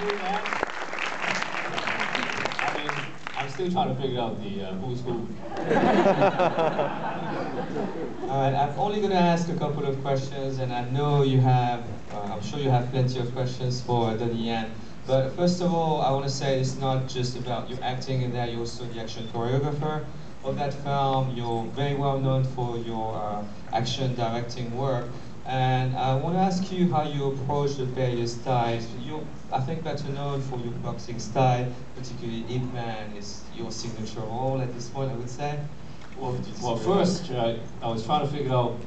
doing that? I mean, I'm still trying to figure out the who's who. All right, I'm only going to ask a couple of questions, and I know you have, I'm sure you have plenty of questions for Donnie Yen. But first of all, I want to say it's not just about your acting in there, you're also the action choreographer of that film. You're very well known for your action directing work. And I want to ask you how you approach the various styles. You're, I think, better known for your boxing style, particularly Ip Man is your signature role at this point, I would say. Well, first, I was trying to figure out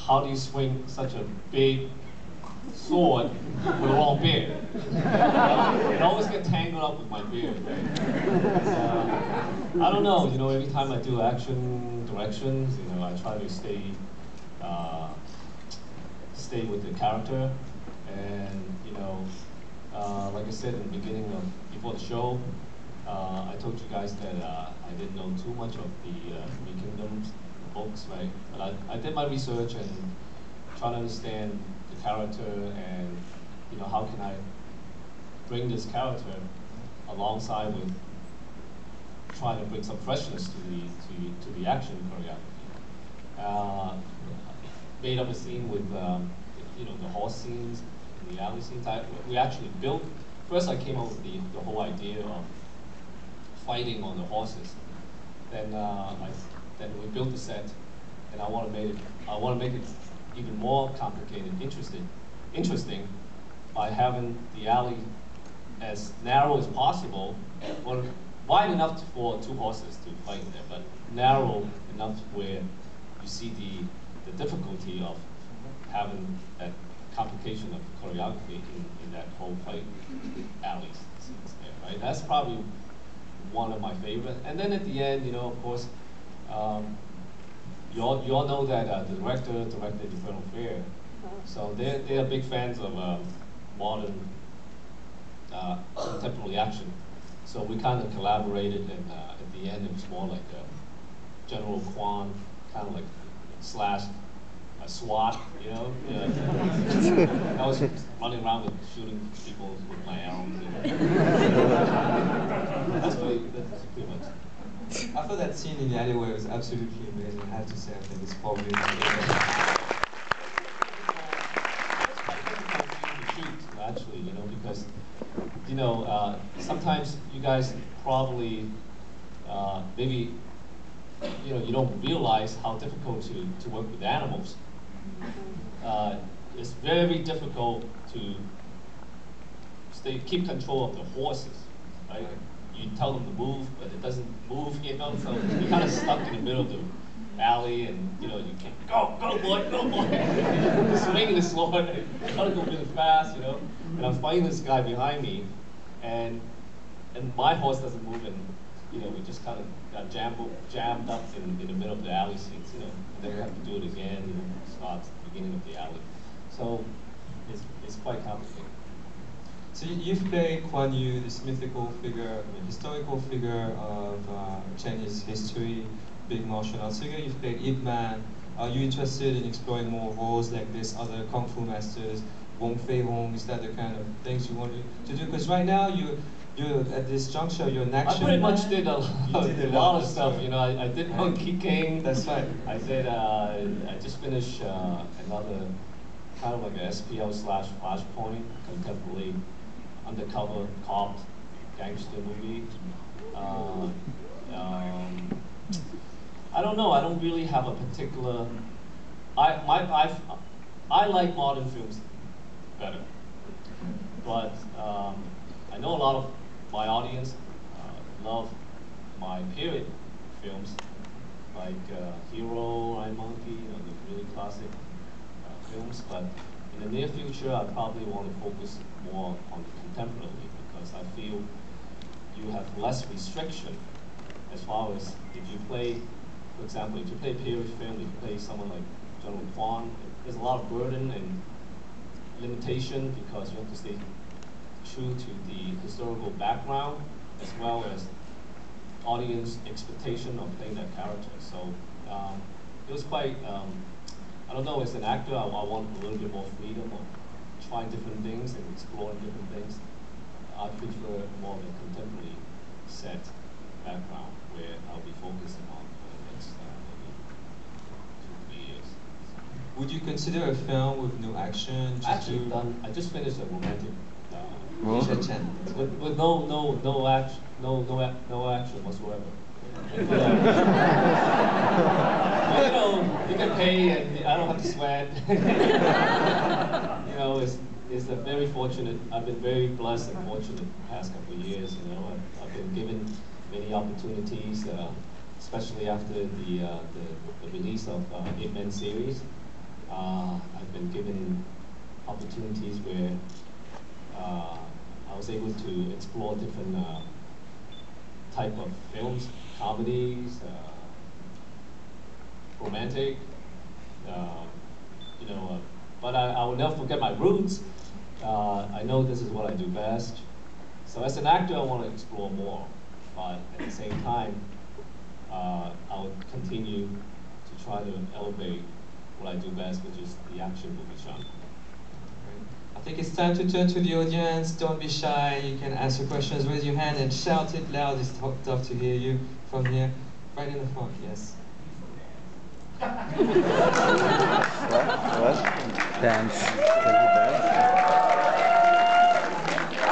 how do you swing such a big sword with a long beard. It always gets tangled up with my beard. I don't know, every time I do action directions, I try to stay with the character. And, like I said in the beginning before the show, I told you guys that I didn't know too much of the Three Kingdoms books, right? But I did my research and trying to understand the character and, how can I bring this character alongside with trying to bring some freshness to the action choreography. Made up a scene with, the horse scenes, the alley scenes. We actually built. First, I came up with the whole idea of fighting on the horses. Then we built the set, and I want to make it even more complicated, interesting by having the alley as narrow as possible, or wide enough for two horses to fight there, but narrow enough where you see the difficulty of having that complication of choreography in that whole fight alley scenes there, right? That's probably one of my favorite. And then at the end, of course, you all know that the director directed Infernal Fair, so they are big fans of modern contemporary action. So we kind of collaborated, and at the end it was more like General Kwan, kind of like slash a SWAT, I was running around with shooting people with my arms. That's pretty much. I thought that scene in the alleyway was absolutely amazing. I have to say, I think it's probably actually, because sometimes you guys probably maybe you don't realize how difficult to work with animals. It's very difficult to keep control of the horses, right? You tell them to move, but it doesn't move, so you're kind of stuck in the middle of the alley, and you can't go boy, swinging the sword, trying to go really fast, and I'm fighting this guy behind me, and my horse doesn't move, and we just kind of got jammed up in the middle of the alley scenes, and then we have to do it again, start at the beginning of the alley. So it's quite complicated. So you've played Kuan Yu, this mythical figure, historical figure of Chinese history, big martial arts figure. You've played Ip Man. Are you interested in exploring more roles like this, other kung fu masters, Wong Fei Hong? Is that the kind of things you want to do? Because right now you're at this juncture, you're an action. I pretty much did a lot of stuff. I did Monkey King. That's right. I did. I just finished another kind of like a SPL / Flashpoint contemporary undercover cop gangster movie. I don't know. I don't really have a particular. I like modern films better, but I know a lot of my audience love my period films, like Hero, Iron Monkey, the really classic films. But in the near future, I probably want to focus more on the contemporary, because I feel you have less restriction as far as if you play, for example, if you play period film, if you play someone like General Kwan, there's a lot of burden and limitation, because you have to stay true to the historical background as well as audience expectation of playing that character. So it was quite, I don't know, as an actor, I want a little bit more freedom of trying different things and exploring different things. I prefer more of a contemporary set background where I'll be focusing on for the next maybe 2-3 years. Would you consider a film with no action? Actually, I just finished a romantic. With no action, no action whatsoever. And, but, you know, you can pay and I don't have to sweat. You know, it's a very fortunate. I've been very blessed and fortunate the past couple of years. You know, I've been given many opportunities, especially after the release of Ip Man series. I've been given opportunities where I was able to explore different type of films, comedies, romantic, you know, but I will never forget my roots. I know this is what I do best. So as an actor, I want to explore more, but at the same time, I will continue to try to elevate what I do best, which is the action movie genre. I think it's time to turn to the audience. Don't be shy. You can ask your questions, raise your hand and shout it loud. It's tough to hear you from here. Right in the front, yes. What? Dance. I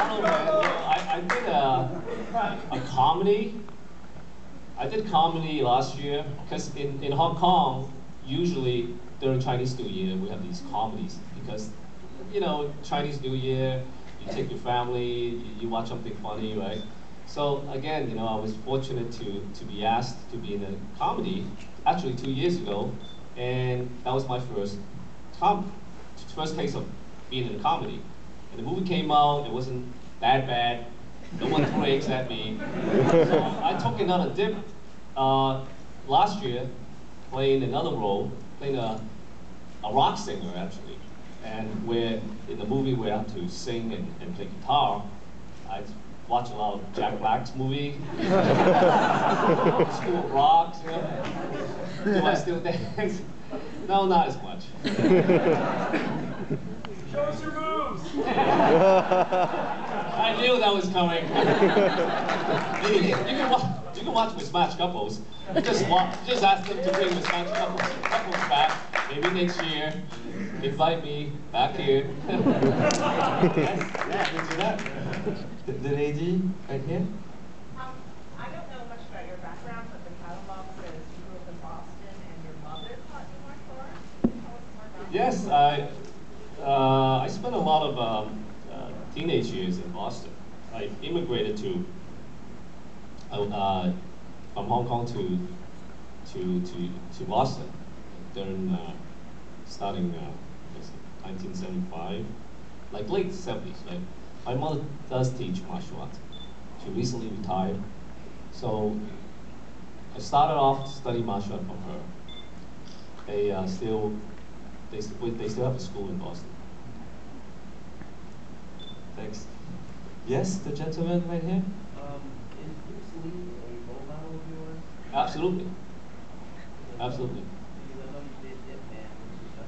don't know, man. You know, I did a comedy. I did comedy last year because in Hong Kong, usually during Chinese New Year, we have these comedies because, you know, Chinese New Year, you take your family, you watch something funny, right? So again, you know, I was fortunate to be asked to be in a comedy, actually 2 years ago, and that was my first taste of being in a comedy. And the movie came out, it wasn't that bad, no one threw eggs at me. So I took another dip last year, playing another role, playing a rock singer actually. And where in the movie where I have to sing and play guitar, I watch a lot of Jack Black's movie, School of Rock, you know. Do I still dance? No, not as much. Show us your moves! I knew that was coming. You can watch Mismatched Couples. Just ask them to bring Mismatched Couples back, maybe next year. Invite me back here. Yes, yeah, we do that. The lady right here. I don't know much about your background, but the catalog says you grew up in Boston and your mother taught you martial arts. Can you tell us more about that? Yes, I spent a lot of teenage years in Boston. I immigrated from Hong Kong to Boston during starting 1975, like late 70s. Right? My mother does teach martial arts. She recently retired, so I started off studying martial arts from her. They still have a school in Boston. Thanks. Yes, the gentleman right here. Is Bruce Lee a role model of yours? Absolutely. Absolutely. Because I know you did Ip Man, which is, I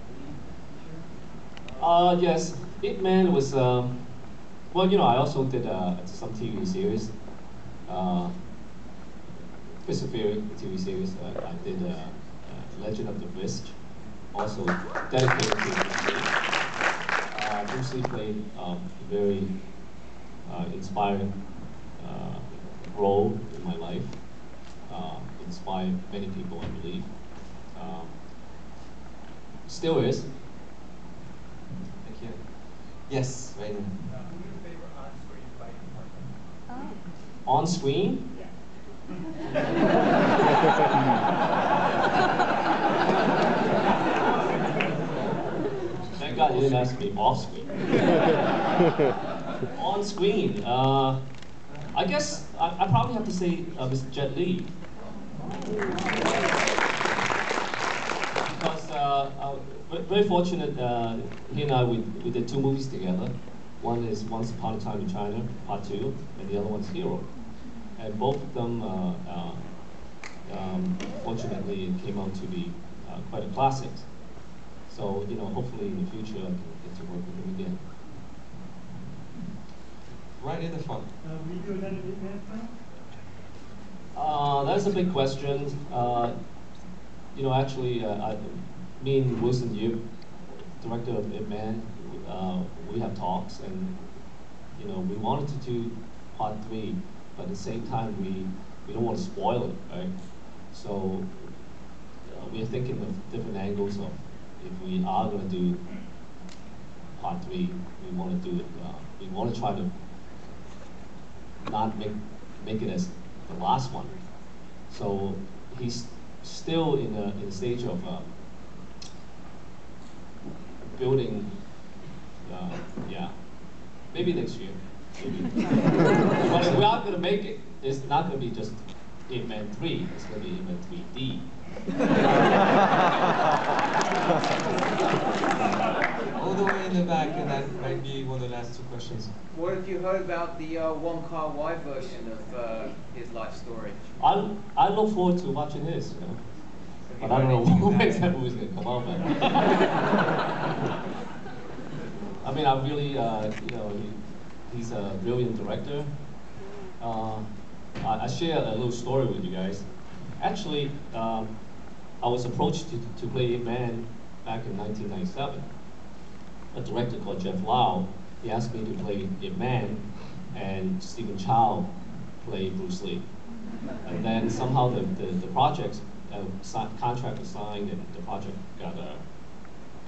believe, Yes, Ip Man was, well, you know, I also did some TV series. Christopher TV series. I did Legend of the Fist, also dedicated to Bruce Lee. Bruce Lee played a very inspiring role in my life. Inspired many people, I believe. Still is. Thank you. Yes, right here. who's your favorite on-screen fighting partner? On screen? Thank God you didn't ask me off screen. On screen, I guess I probably have to say Mr. Jet Li. Because very fortunate, he and I, we did 2 movies together. One is Once Upon a Time in China, Part 2, and the other one's Hero. And both of them, fortunately, it came out to be quite a classic. So, you know, hopefully in the future I can get to work with him again. Right right in the front. Will you do another Ip Man film? That's a big question. You know, actually, me and Wilson Yu, director of Ip Man, we have talks, and you know, we wanted to do part 3, but at the same time, we don't want to spoil it, right? So we are thinking of different angles of if we are going to do part 3, we want to do it. We want to try to not make it as the last one. So he's still in a stage of building. Yeah, maybe next year. Maybe. But if we are going to make it, it's not going to be just Ip Man 3. It's going to be Ip Man 3D. All the way in the back, and that might be one of the last 2 questions. What have you heard about the Wong Kar-wai version of his life story? I look forward to watching his. You know? But I don't know when that movie's going to come out. But I mean, I really, you know, he's a brilliant director. I share a little story with you guys. Actually, I was approached to play Ip Man back in 1997. A director called Jeff Lau, he asked me to play Ip Man, and Stephen Chow play Bruce Lee. And then somehow the project, contract was signed, and the project got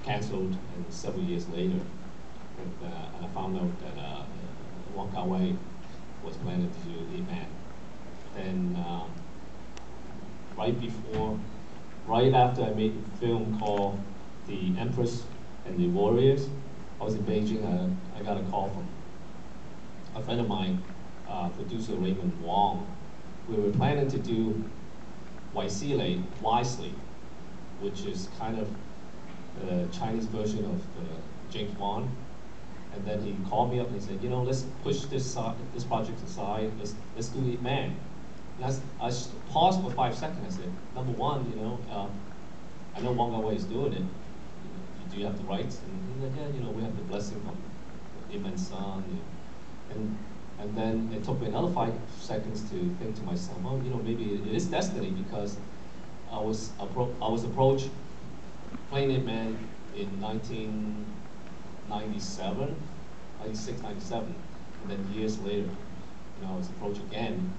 canceled, and several years later, and I found out that Wong Kar-wai was planning to do Ip Man. And right after I made a film called The Empress and the Warriors, I was in Beijing. I got a call from a friend of mine, producer Raymond Wong. We were planning to do Wisely, which is kind of the Chinese version of James Bond. And then he called me up and he said, you know, let's push this project aside. Let's do Ip Man. And I paused for 5 seconds. I said, number one, you know, I know Wong Kar-wai is doing it. Do you have the rights? And he said, yeah, you know, we have the blessing from Ip Man's son. And then it took me another 5 seconds to think to myself, well, you know, maybe it is destiny, because I was approached playing Ip Man in 1997, 96, 97, and then years later, you know, I was approached again,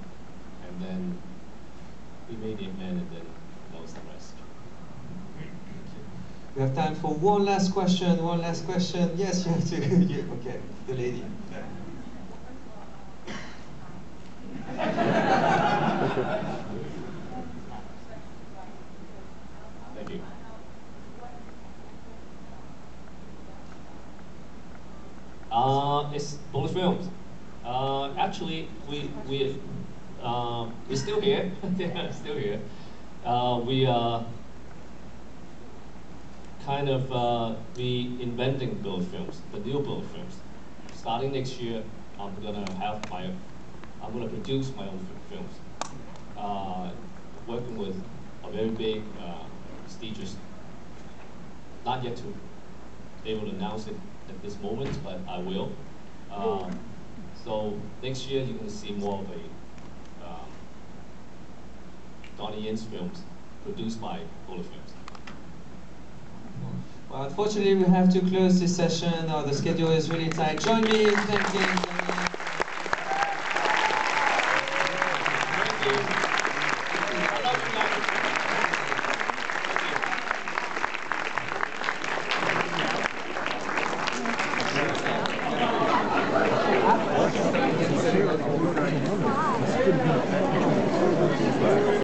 and then we made Ip Man, and then that was the rest. We have time for one last question. Yes, you have to. Okay, the lady. Thank you. It's Bullet Films. Actually, we're still here. Yeah, still here. We are kind of reinventing Bullet Films, the new Bullet Films. Starting next year, I'm gonna produce my own films. Working with a very big, prestigious, not yet to able to announce it at this moment, but I will. So next year you're going to see more of a Donnie films produced by Bullet Films. Well, unfortunately, we have to close this session. The schedule is really tight. Join me in thanking. Thank you.